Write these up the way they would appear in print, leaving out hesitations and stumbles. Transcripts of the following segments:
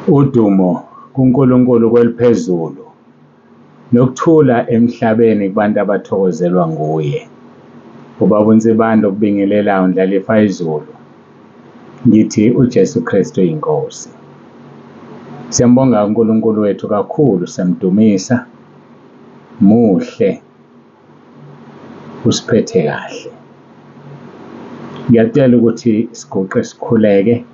Udumo kuNkulunkulu kweliphezulu nokuthula emhlabeni kubantu abathokozelwa nguye. Ubaba uNsibando okubingelelayo ndlalifa izulu. Ngithi uJesu Kristu uyinkosi. Siyambonga uNkulunkulu wethu kakhulu, siyamdumisa. Muhle. Usiphethe kahle. Ngiyacela ukuthi siguqe sikhuleke.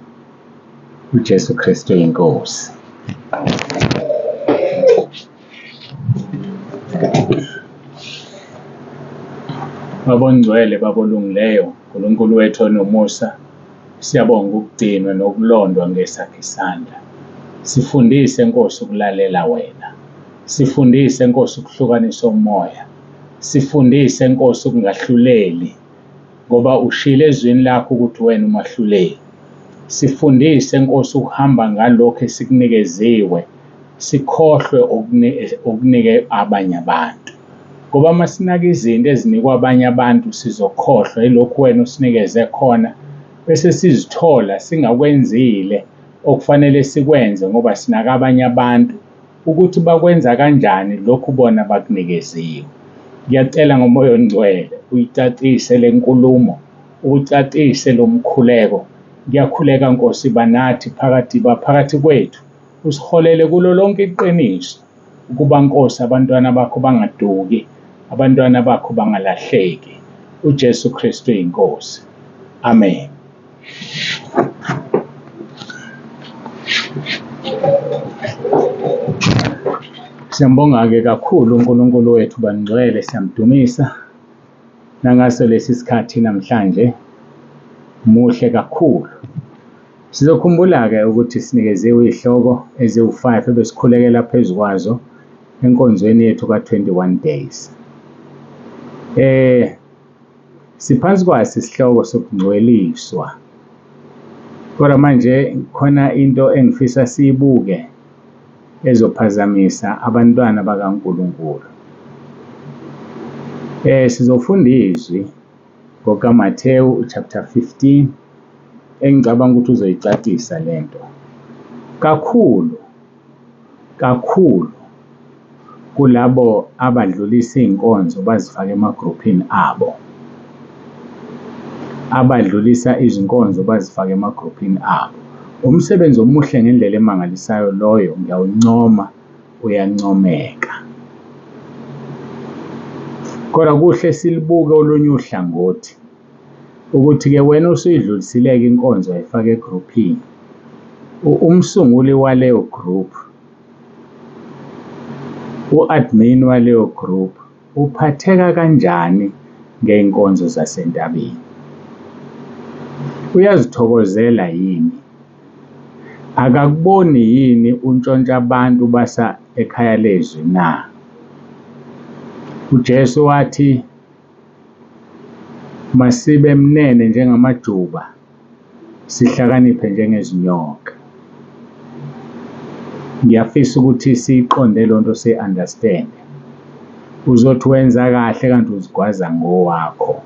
uJesu Kristu uyinkosi. Babongcwele babolungileyo, uNkulunkulu wethu onomusa, siyabonga ukugcinwa nokulondwa ngesakhe isandla. Sifundise Nkosi ukulalela wena. Sifundise Nkosi ukuhlukanisa umoya. Sifundise Nkosi ukungahluleli, ngoba ushilo ezwini lakho ukuthi wena umahluleli. Sifundise Nkosi ukuhamba ngalokho esikunikeziwe, sikhohlwe okunike abanye abantu. Ngoba uma sinaka izinto ezinikwa abanye abantu sizokhohlwa yilokhu wena usinikeze khona, bese sizithola singakwenzile okufanele sikwenze ngoba sinaka abanye abantu ukuthi bakwenza kanjani lokhu bona bakunikeziwe. Ngiyacela ngomoya ongcwele uyicacise le nkulumo, uyicacise lo mkhuleko. Ngiyakhuleka Nkosi banathi phakathi kwethu, usiholele kulo lonke iqiniso ukuba Nkosi abantwana bakho bangaduki, abantwana bakho bangalahleki. uJesu Kristu uyinkosi. Amen. Siyambonga-ke kakhulu uNkulunkulu wethu bangcwele, siyamdumisa. Nangaso lesi sikhathi namhlanje muhle kakhulu. Sizokhumbula-ke ukuthi sinikeziwe izihloko eziwu-5 ebesikhulekela phezu kwazo enkonzweni yethu ka-21 days. Siphansi kwaso isihloko sokungcweliswa. Kodwa manje khona into engifisa siyibuke ezophazamisa abantwana bakaNkulunkulu. Sizofunda izwi ngokaMathewu chapter 15 engicabanga ukuthi uzoyicacisa lento. Kakhulu kulabo abadlulisa iy'nkonzo bazifaka emagrupini abo. Abadlulisa izinkonzo bazifaka emagrupini abo. Umsebenzi omuhle ngendlela emangalisayo loyo, ngiyawuncoma, uyancomeka. Kodwa kuhle silibuke olunye uhlangothi ukuthi-ke wena usuyidlulisileke inkonzo wayifaka egrupini. Umsunguli waleyo group, u-admin waleyo group, uphatheka kanjani ngey'nkonzo zasentabeni? Uyazithokozela yini? Akakuboni yini untshontsha abantu basa ekhaya lezwi na? uJesu wathi masibe mnene njengamajuba, sihlakaniphe njengezinyoka. Ngiyafisa ukuthi siyiqonde lonto, si-understand. Uzothi wenza kahle kanti uzigwaza ngowakho.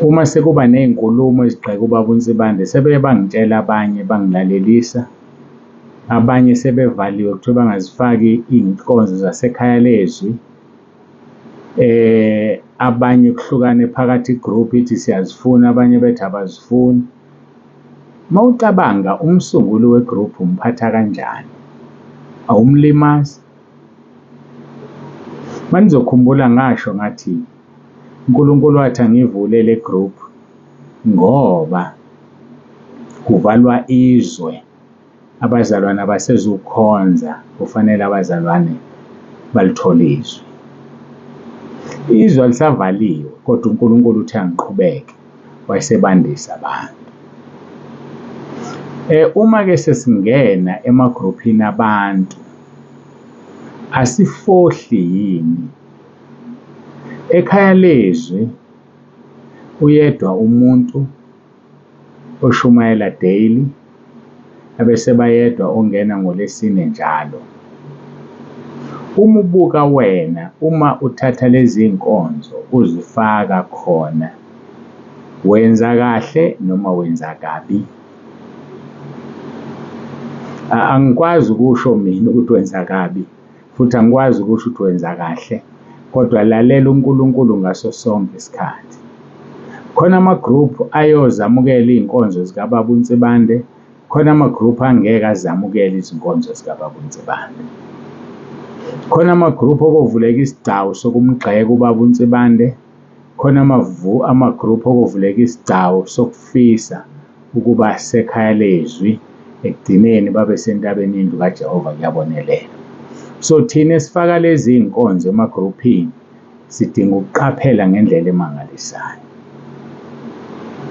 Uma sekuba ney'nkulumo ezigxeka ubaba uNsibande, sebeye bangitshela abanye bangilalelisa. Abanye sebevaliwe kuthiwa bangazifaki iy'nkonzo zasekhaya lezwi. Abanye kuhlukane phakathi igroup ithi siyazifuna, abanye bethi abazifuni. Mawucabanga umsunguli wegroup umphatha kanjani? Awumlimazi? Manizokhumbula ngasho ngathi uNkulunkulu wathi angivule le group ngoba kuvalwa izwe. Abazalwane abasezukhonza, kufanele abazalwane balithole izwi. Izwe alisavaliwe, kodwa uNkulunkulu uthi angiqhubeke, wayesebandisa abantu. Uma-ke sesingena emagrupini abantu, asifohli yini? Ekhaya lezwi uyedwa umuntu oshumayela daily, abese bayedwa ongena ngoLesine njalo. Uma ubuka wena, uma uthatha lezi nkonzo uzifaka khona, wenza kahle noma wenza kabi? Angikwazi ukusho mina ukuthi wenza kabi futhi angikwazi ukusho ukuthi wenza kahle, kodwa lalela uNkulunkulu ngaso sonke isikhathi. Khona ama-group ayozamukela iy'nkonzo zikababa uNtsibande, khona ama-group angeke azamukele izinkonzo zikababa uNtsibande. Khona ama-group okovuleka isigcawu sokumgxeka ubaba uNtsibande, khona ama-group okovuleka isigcawu sokufisa ukuba sekhaya lezwi ekugcineni babe sentabeni indlu kaJehova kuyabonelela. So thina esifaka lezi iy'nkonzo ema-groupini sidinga ukuqaphela ngendlela emangalisayo.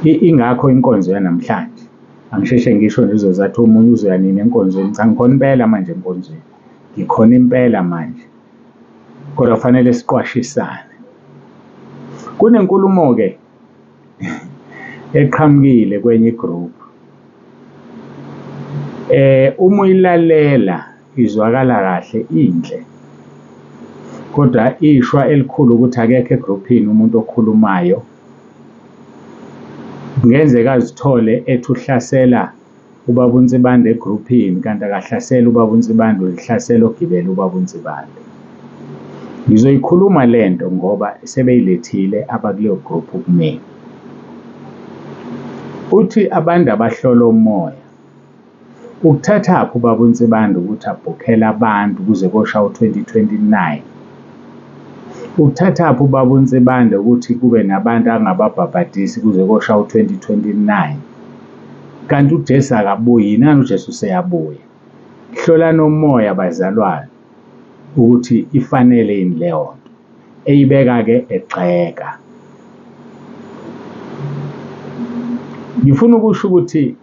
Ingakho inkonzo yanamhlanje angisheshe ngisho lezo zathi omunye uzoya nini enkonzweni. Cha, ngikhona impela manje enkonzweni, ngikhona impela manje, kodwa kufanele siqwashisane. Kunenkulumo-ke eqhamukile kwenye igroup, uma uyilalela izwakala kahle, inhle, kodwa ishwa elikhulu ukuthi akekho egroupini umuntu okhulumayo. Kungenzeka azithole ethi uhlasela ubaba uNtsibande egroupini kanti akahlasela ubaba uNtsibande, uhlasela ogibela ubaba uNtsibande. Ngizoyikhuluma lento ngoba sebeyilethile abakuleyo group kumina. Uthi abantu abahlola umoya, ukuthathaphi ubaba uNtsibande ukuthi abhukhele abantu kuze koshawa u-2029? Ukuthathaphi ubaba uNtsibande ukuthi kube nabantu angababhabhadisi kuze koshawa u-2029? Kanti uJesu akabuyi, nani uJesu useyabuya. Hlola nomoya bazalwane ukuthi ifanele yini leyo nto, eyibeka-ke egxeka. Ngifuna ukusho ukuthi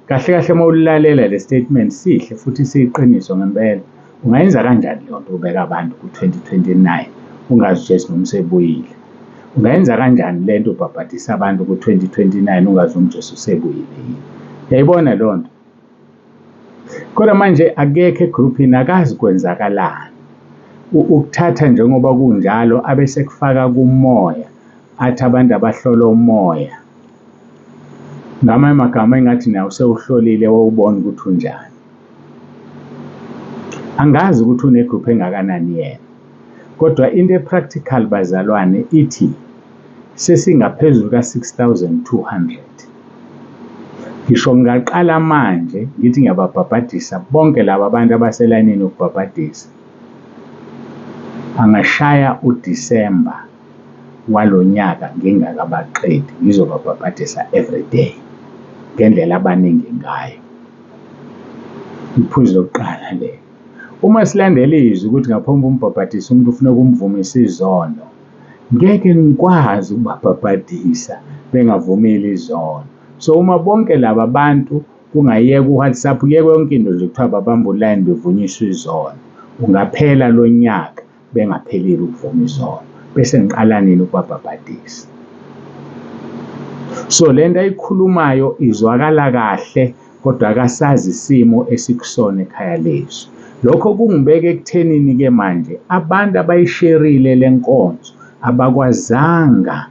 kahle kahle uma ulilalela le statement sihle futhi siyiqiniso ngempela, ungayenza kanjani leyo nto ubeka abantu ku-2029 ungazi uJesu noma usebuyile? Ungayenza kanjani le nto ubhabhadisa abantu ku-2029 ungazi uJesu usebuyile yini? Uyayibona leyo nto? Kodwa manje akekho egroupini akazi kwenzakalani. Ukuthatha njengoba kunjalo abese kufaka kumoya, athi abantu abahlola umoya. Ngamanye amagama engathi nawe usewuhlolile wawubona ukuthi unjani. Angazi ukuthi unegroup engakanani yena, kodwa into epractical bazalwane ithi sesingaphezulu ka-6,200. Ngisho ngingaqala manje ngithi ngiyababhabhadisa bonke laba abantu abaselayinini yokubhabhadisa, angashaya uDisemba walo nyaka ngingakabaqedi, ngizobabhabhadisa every day ngendlela abaningi ngayo. Iphuzu lokuqala le. Uma silandela izwi ukuthi ngaphambi umbhabhadisa umuntu ufuna ukumvumisa izono, ngeke ngikwazi ukubabhabhadisa bengavumeli izono. So uma bonke laba bantu kungayeka uWhatsApp, kuyeke yonke into nje kuthiwa babamba ulayini bevunyiswa izono, ungaphela lo nyaka bengapheleli ukuvuma izono, bese ngiqala nini ukubabhabhadisa? So lento ayikhulumayo izwakala kahle, kodwa akasazi isimo esikusona ekhaya lethu. Lokho kungibeka ekuthenini-ke manje abantu abayisherile le nkonzo abakwazanga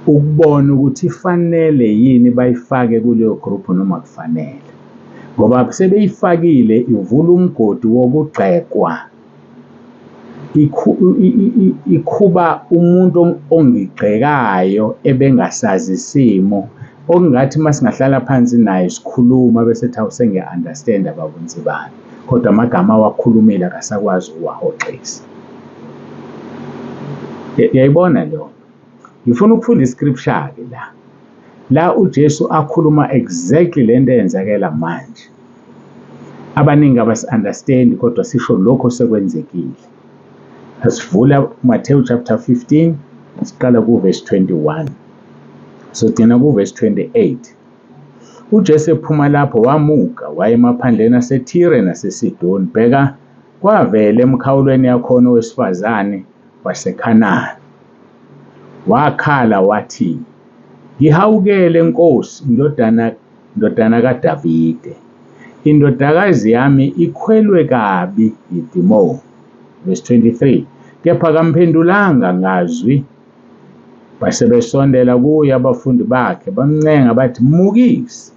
ukubona ukuthi ifanele yini bayifake kuleyo group noma kufanele, ngoba sebeyifakile ivula umgodi wokugxekwa, ikhuba umuntu ongigxekayo ebengasazi isimo, okungathi uma singahlala phansi naye sikhuluma bese hawu sengiya-understand baba uNtsibande, kodwa amagama awakhulumile akasakwazi ukuwahoxisa. Yayibona leyo. Ngifuna ukufunda iscripture-ke la uJesu akhuluma exactly lento eyenzakela manje. Abaningi abasi-understand kodwa sisho lokho sekwenzekile. Asivula Matthew chapter 15 siqala ku-verse 21 sogcina ku-verse 28. UJesu ephuma lapho wamuka waya emaphandleni aseThire naseSidoni. Bheka, kwavela emkhawulweni yakhona owesifazane waseKhanani, wakhala wathi, ngihawukele Nkosi, ndodana kaDavide, indodakazi yami ikhwelwe kabi yidimoni. Verse 23, kepha kamphendulanga ngazwi. Base besondela kuye abafundi bakhe bamncenga bathi, mukisi,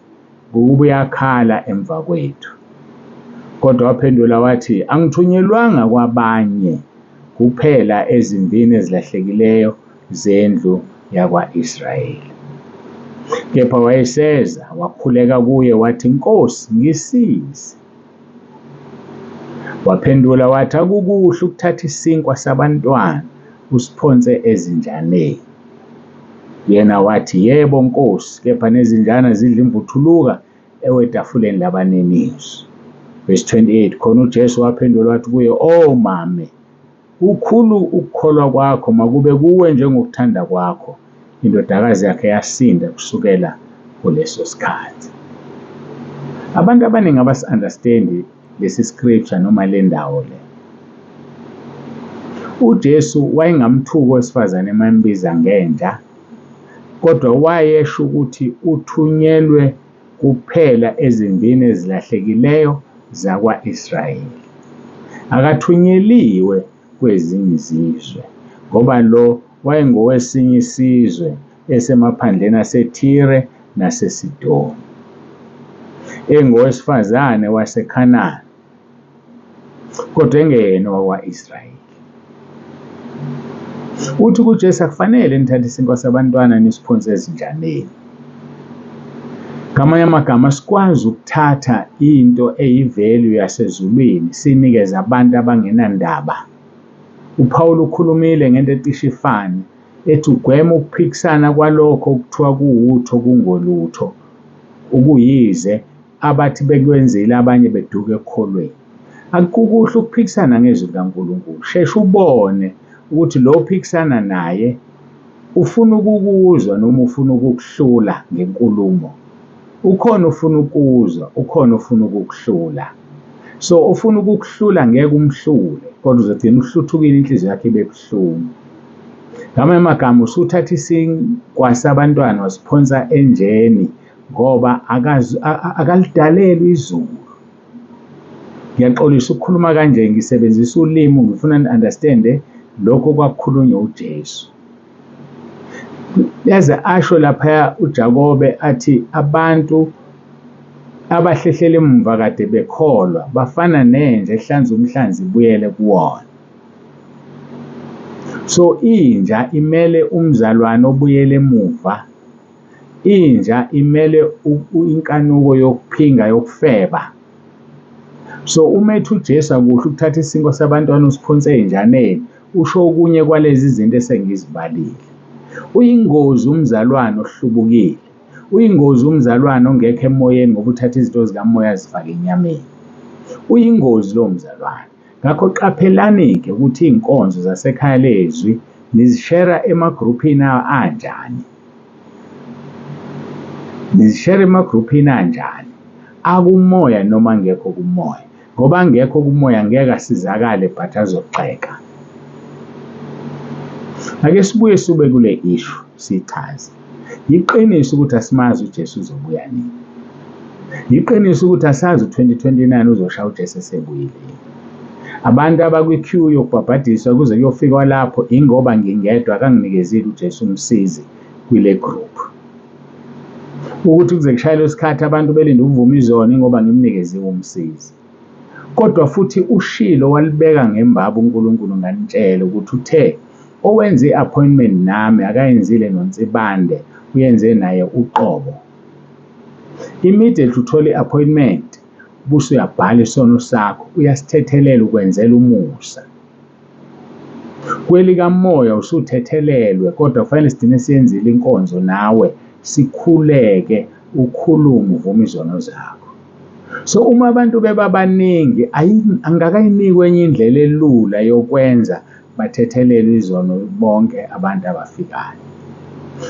ngokuba uyakhala emva kwethu. Kodwa waphendula wathi, "Angithunyelwanga kwabanye kuphela ezimvini ezilahlekileyo zendlu yakwa-Israyeli." Kepha wayeseza wakhuleka kuye wathi, "Nkosi, ngisize." Waphendula wathi, "Akukuhle ukuthatha isinkwa sabantwana usiphonse ezinjaneni." Yena wathi, "Yebo Nkosi, kepha nezinjana zidla imvuthuluka ewetafuleni labaninizo." Verse 28, khona uJesu waphendula wathi kuye, "Oh mame, kukhulu ukukholwa kwakho, makube kuwe njengokuthanda kwakho." Indodakazi yakhe yasinda kusukela kuleso sikhathi. Abantu abaningi abasi-understand lesi scripture noma le ndawo le. uJesu wayengamthuki wesifazane emambiza ngenja, kodwa wayesho ukuthi uthunyelwe kuphela ezimvini ezilahlekileyo zakwa-Israyeli. Akathunyeliwe kwezinye izizwe, ngoba lo wayengowesinye isizwe esemaphandleni aseTire naseSidoni. Engowesifazane waseKhanani, kodwa engeyena wakwa-Israyeli. Uthi kuJesu, "Akufanele nithathe isinkwa sabantwana nisiphonse ezinjaneni." Ngamanye amagama, sikwazi ukuthatha into eyivalue yasezulwini sinikeze abantu abangenandaba. uPawulu ukhulumile ngento ecishe ifane, ethi ugweme ukuphikisana kwalokho okuthiwa kuwutho kungolutho, ukuyize abathi bekwenzile abanye beduka ekukholweni. Akukuhle ukuphikisana ngezwi likaNkulunkulu. Sheshe ubone ukuthi lo uphikisana naye ufuna ukukuzwa noma ufuna ukukuhlula ngenkulumo. Ukhona ufuna ukuzwa, ukhona ufuna ukukuhlula. So ufuna ukukuhlula ngeke umhlule, kodwa uzogcina uhluthukile, inhliziyo yakhe ibe buhlungu. Ngamanye amagama, usuthatha isinkwa sabantwana wasiphonsa enjeni ngoba akalidalelwa izulu. Ngiyaxolisa ukukhuluma kanje, ngisebenzisa ulimi, ngifuna ni-understand lokho kwakukhulunywa uJesu. Yaze asho laphaya uJakobe athi abantu abahlehlela emuva kade bekholwa bafana nenja ehlanza umhlanzi ibuyele kuwona. So inja imele umzalwane obuyele emuva. Inja imele inkanuko yokuphinga yokufeba. So uma ethi uJesu akuhle ukuthatha isinkwa sabantwana usiphonse ey'njaneni, usho okunye kwalezi zinto esengizibalile. Uyingozi umzalwane ohlubukile. Uyingozi umzalwane ongekho emoyeni ngoba uthatha izinto zikamoya zifake enyameni. Uyingozi lo mzalwane. Ngakho qaphelani-ke ukuthi iy'nkonzo zasekhaya lezwi nizishera emagruphini anjani. Nizishera emagruphini anjani. Akumoya noma angekho kumoya. Ngoba angekho kumoya ngeke asizakale but azogxeka. Ake sibuye sube kule issue sichaze. Yiqiniso ukuthi asimazi uJesu uzobuya nini. Yiqiniso ukuthi asazi u-2029 uzoshaya uJesu esebuyile. Abantu abakwi-queue yokubhabhadiswa kuze kuyofika lapho ingoba ngingedwa akanginikezile uJesu umsizi kwile group. Ukuthi kuze kushayele isikhathi abantu belinde ukuvuma izono ingoba ngimnikeziwe umsizi. Kodwa futhi ushilo walibeka ngembaba uNkulunkulu nganitshela ukuthi uthe owenze i-appointment nami akayenzile noNsibande, uyenze naye uqobo. Immediately uthole i-appointment buse uyabhala isono sakho, uyasithethelela ukwenzela umusa. Kwelikamoya usuthethelelwe, kodwa kufanele sigcine siyenzile inkonzo nawe, sikhuleke, ukhulume, uvume izono zakho. So uma abantu bebabaningi angakayinikwe enye indlela elula yokwenza bathethelele izono bonke abantu abafikayo.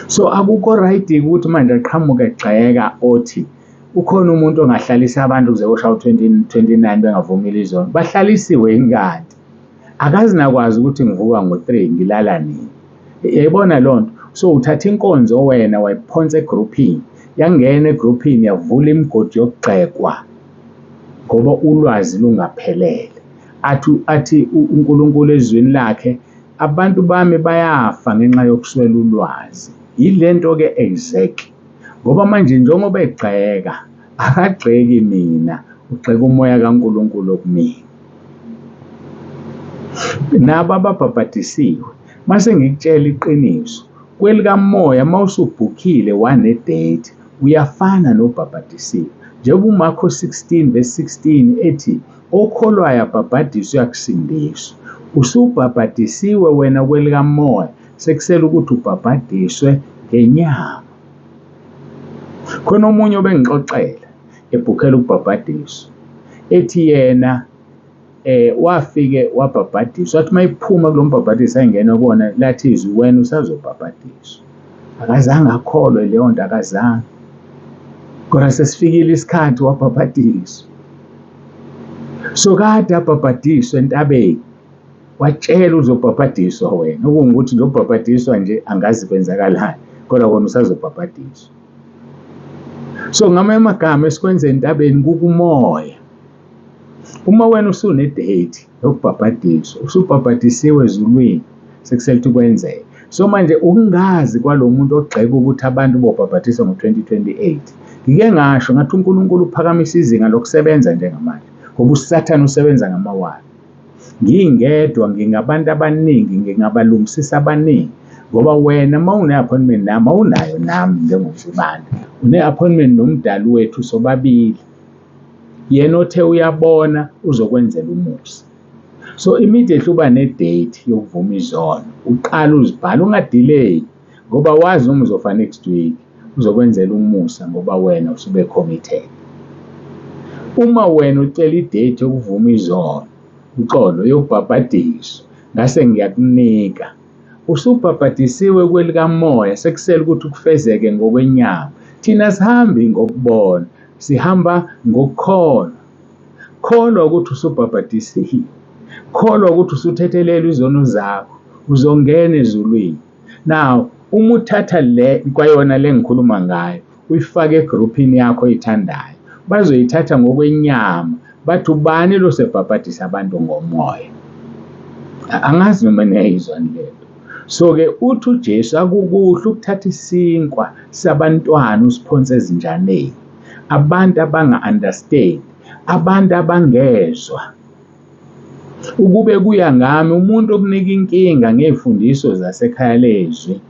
So akukho right ukuthi manje aqhamuke egxeka othi ukhona umuntu ongahlalisa abantu kuze kushaya u-2029 bengavumile izono. Bahlalisiwe ingadi. Akazinakwazi ukuthi ngivuka ngo-3 ngilala nini. Yayibona loo nto. So uthatha inkonzo wena wayiphonsa egroupini, yangena egroupini yavula imigodi yokugxekwa ngoba ulwazi lungaphelele. Athi uNkulunkulu ezwini lakhe, abantu bami bayafa ngenxa yokuswela ulwazi. Yile nto-ke exactly. Ngoba manje njengoba egxeka, akagxeki mina, ugxeka umoya kaNkulunkulu okumini. Nabo ababhabhadisiwe, mase ngikutshela iqiniso, kwelikamoya mawusubhukhile wanedate uyafana nobhabhadisiwe. Njengoba uMarko 16:16 ethi okholwayo abhabhadiswe uyakusindiswa. Usubhabhadisiwe wena kwelikamoya, sekusele ukuthi ubhabhadiswe ngenyama. Khona omunye obengixoxela ebhukhela ukubhabhadiswa ethi yena wafike wabhabhadiswa, wathi mayiphuma kulo mbhabhadiso ayingena kuwona lathi izwi wena usazobhabhadiswa. Akazange akholwe leyo nto, akazange. Kodwa sesifikile isikhathi wabhabhadiswa. So kade abhabhadiswa entabeni, watshela uzobhabhadiswa wena, okungukuthi uzobhabhadiswa nje angazi kwenzakalani, kodwa kona usazobhabhadiswa. So ngamanye amagama esikwenza entabeni kukumoya. Uma wena usunedate yokubhabhadiswa, usubhabhadisiwe ezulwini, sekusele kwenzeke. So manje ukungazi kwalo muntu ogxeka ukuthi abantu bobhabhadiswa ngo-2028, ngike ngasho ngathi uNkulunkulu uphakamisa izinga lokusebenza njengamanje, ngoba uSathane usebenza ngamawayo. Ngingedwa ngingabantu abaningi, ngingabalungisisa abaningi, ngoba wena uma une-appointment nami, awunayo nami njengomzibanda, une-appointment nomdali wethu sobabili. Yena othe uyabona uzokwenzela umusa. So immediately uba nedate yokuvuma izono, uqala uzibhala, ungadileyi, ngoba wazi uma uzofa next week uzokwenzela umusa, ngoba wena usube committed. Uma wena ucela idate yokuvuma izono, uxolo yokubhabhadiswa, ngase ngiyakunika, usubhabhadisiwe kwelikamoya, sekusele ukuthi kufezeke ngokwenyama. Thina sihambi ngokubona, sihamba ngokukholwa. Kholwa ukuthi usubhabhadisiwe, kholwa ukuthi usuthethelela izono zakho, uzongena ezulwini. Now uma uthatha le kwayona le ngikhuluma ngayo uyifake egroupini yakho oyithandayo, bazoyithatha ngokwenyama, bathi ubani lo sebhabhadisa abantu ngomoya. Angazi noma niyayizwa lento. So-ke uthi uJesu akukuhle ukuthatha isinkwa sabantwana usiphonse ezinjaneni, abantu abanga-understand, abantu abangezwa. Ukube kuya ngami, umuntu okunika inkinga ngey'fundiso zasekhaya lezwi,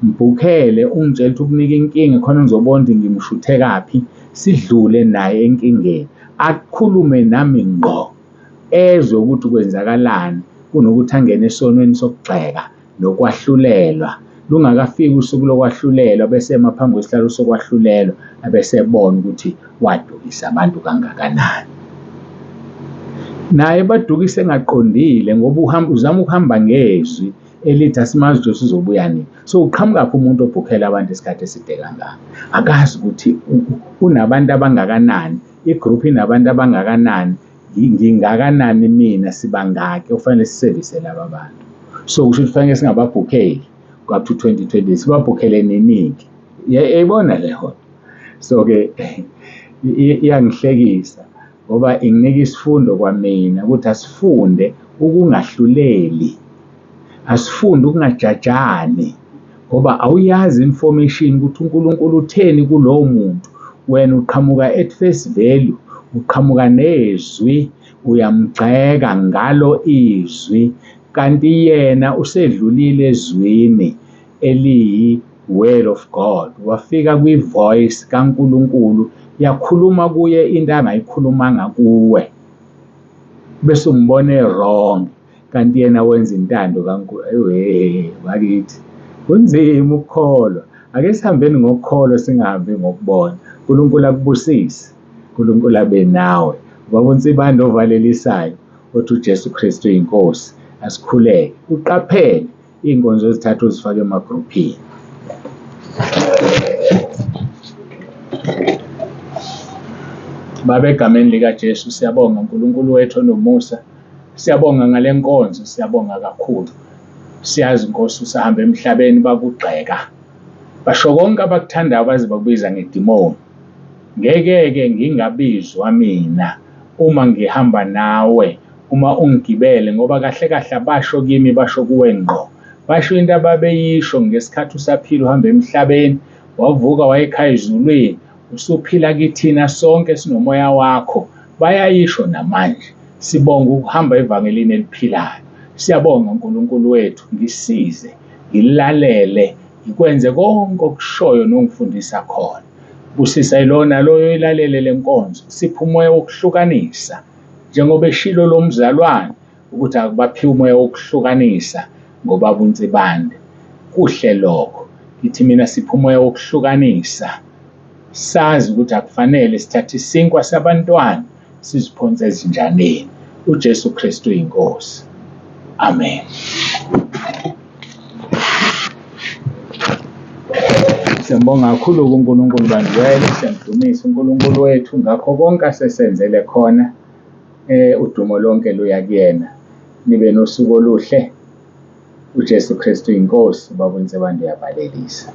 mbhukhele ungitshela ukuthi ukunika inkinga khona ngizobona ukuthi ngimshuthe kaphi, sidlule naye enkingeni, akhulume nami ngqo, ezwe ukuthi kwenzakalani, kunokuthi angene esonweni sokugxeka nokwahlulelwa. Lungakafiki usuku lokwahlulelwa bese emaphambi kwesihlalo sokwahlulelwa, abese ebona ukuthi wadukisa abantu kangakanani. Naye badukise engaqondile, ngoba uzama ukuhamba ngezwi elithi asimazi Jesu uzobuya nini. So uqhamukaphi umuntu obhukhela abantu isikhathi eside kangaka? Akazi ukuthi unabantu abangakanani, igroup inabantu abangakanani, ngingakanani mina, sibangaki okufanele sisevise laba bantu. So kusho ukuthi fanele singababhukheli up to 2020, sibabhukhele neningi. Yayibona leyo. So-ke iyangihlekisa, ngoba inginika isifundo kwamina ukuthi asifunde ukungahluleli, asifunde ukungajajani, ngoba awuyazi information ukuthi uNkulunkulu utheni kulowo muntu. Wena uqhamuka at face value, uqhamuka nezwi, uyamgxeka ngalo izwi, kanti yena usedlulile ezwini eliyi word of God, wafika kwi-voice kaNkulunkulu, yakhuluma kuye into angayikhulumanga kuwe, bese umbone wrong, kanti yena wenza intando kaNkulunkulu. Bakithi kunzima ukukholwa. Ake sihambeni ngokukholwa, singahambi ngokubona. uNkulunkulu akubusise, uNkulunkulu abe nawe. Ngoba unsibanda ovalelisayo othi uJesu Kristu uyinkosi, asikhuleke, uqaphele iy'nkonzo ezithathu uzifake emagroupini. Baba, egameni likaJesu siyabonga uNkulunkulu wethu onomusa, siyabonga ngale nkonzo, siyabonga kakhulu. Siyazi Nkosi usahamba emhlabeni bakugxeka, basho konke abakuthandayo baze bakubiza ngedimoni. Ngeke-ke ngingabizwa mina uma ngihamba nawe, uma ungigibele, ngoba kahle kahle abasho kimi, basho kuwe ngqo. Basho into ababeyisho ngesikhathi usaphila uhamba emhlabeni, wavuka wayekhaya ezulwini, usuphila kithina sonke sinomoya wakho. bayayisho namanje. Sibonga ukuhamba evangelini eliphilayo. Siyabonga uNkulunkulu wethu, ngisize ngilalele ngikwenze konke okushoyo nongifundisa khona. Busisa ilona loyo ilalele lenkonzo, siphe umoya wokuhlukanisa njengoba eshilo lo mzalwane ukuthi akubaphiwe umoya wokuhlukanisa ngoba bunsibande. Kuhle lokho. Ngithi mina siphe umoya wokuhlukanisa, sazi ukuthi akufanele sithathe isinkwa sabantwana siziphonse ezinjaneni. UJesu Kristu uyinkosi. Amen. Siyambonga kakhulu uNkulunkulu bandiwele, siyamdumisa uNkulunkulu wethu ngakho konke asesenzele khona. Udumo lonke luya kuyena. Nibe nosuku oluhle. UJesu Kristu uyinkosi. Babonise bantu yavalelisa.